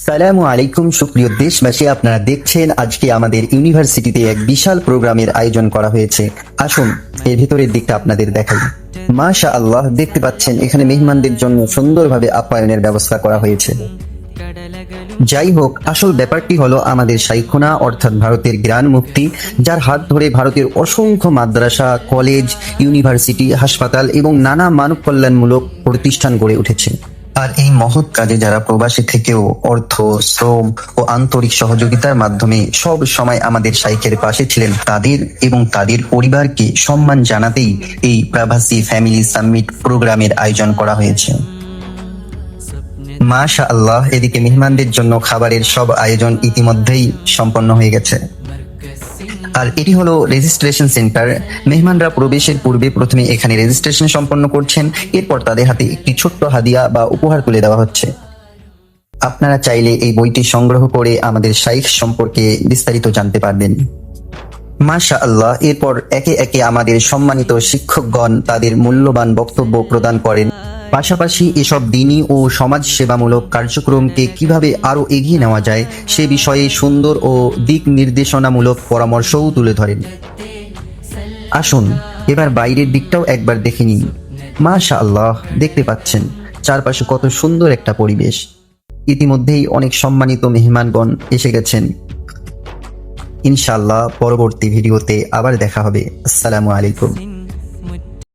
সালামু আলাইকুম সুপ্রিয় দেশবাসী, আপনারা দেখছেন আজকে আমাদের ইউনিভার্সিটিতে এক বিশাল প্রোগ্রামের আয়োজন করা হয়েছে। আসুন এর ভিতরের দিকটা আপনাদের দেখাই। মাশা আল্লাহ, দেখতে পাচ্ছেন এখানে মেহমানদের জন্য সুন্দরভাবে আপ্যায়নের ব্যবস্থা করা হয়েছে। যাই হোক, আসল ব্যাপারটি হলো আমাদের শাইখুনা অর্থাৎ ভারতের গ্রান্ড মুফতি, যার হাত ধরে ভারতের অসংখ্য মাদ্রাসা, কলেজ, ইউনিভার্সিটি, হাসপাতাল এবং নানা মানব কল্যাণমূলক প্রতিষ্ঠান গড়ে উঠেছে। আর এই মহৎ কাজে যারা প্রবাসী থেকেও অর্থ, শ্রম ও আন্তরিক সহযোগিতার মাধ্যমে সব সময় আমাদের শাইখের পাশে ছিলেন, তাদের এবং তাদের পরিবারকে সম্মান জানাতেই এই প্রবাসী ফ্যামিলি সামিট প্রোগ্রামের আয়োজন করা হয়েছে। মাশা আল্লাহ, এদিকে মেহমানদের জন্য খাবারের সব আয়োজন ইতিমধ্যেই সম্পন্ন হয়ে গেছে। আর এটি হলো রেজিস্ট্রেশন সেন্টার। মেহমানরা প্রবেশের পূর্বে প্রথমে এখানে রেজিস্ট্রেশন সম্পন্ন করছেন, এরপর তাদের হাতে একটি ছোট্ট হাদিয়া বা উপহার তুলে দেওয়া হচ্ছে। আপনারা চাইলে এই বইটি সংগ্রহ করে আমাদের শাইখ সম্পর্কে বিস্তারিত জানতে পারবেন। মাশা আল্লাহ, এরপর একে একে আমাদের সম্মানিত শিক্ষকগণ তাদের মূল্যবান বক্তব্য প্রদান করেন। পাশাপাশি এসব দিনী ও সমাজ সেবামূলক কার্যক্রমকে কিভাবে আরো এগিয়ে নেওয়া যায় সে বিষয়ে সুন্দর ও দিক নির্দেশনামূলক পরামর্শও তুলে ধরেন। আসুন এবার বাইরের দিকটাও একবার দেখে নিন। মাশা আল্লাহ, দেখতে পাচ্ছেন চারপাশে কত সুন্দর একটা পরিবেশ। ইতিমধ্যেই অনেক সম্মানিত মেহমানগণ এসে গেছেন। ইনশাআল্লাহ পরবর্তী ভিডিওতে আবার দেখা হবে। আসসালামু আলাইকুম।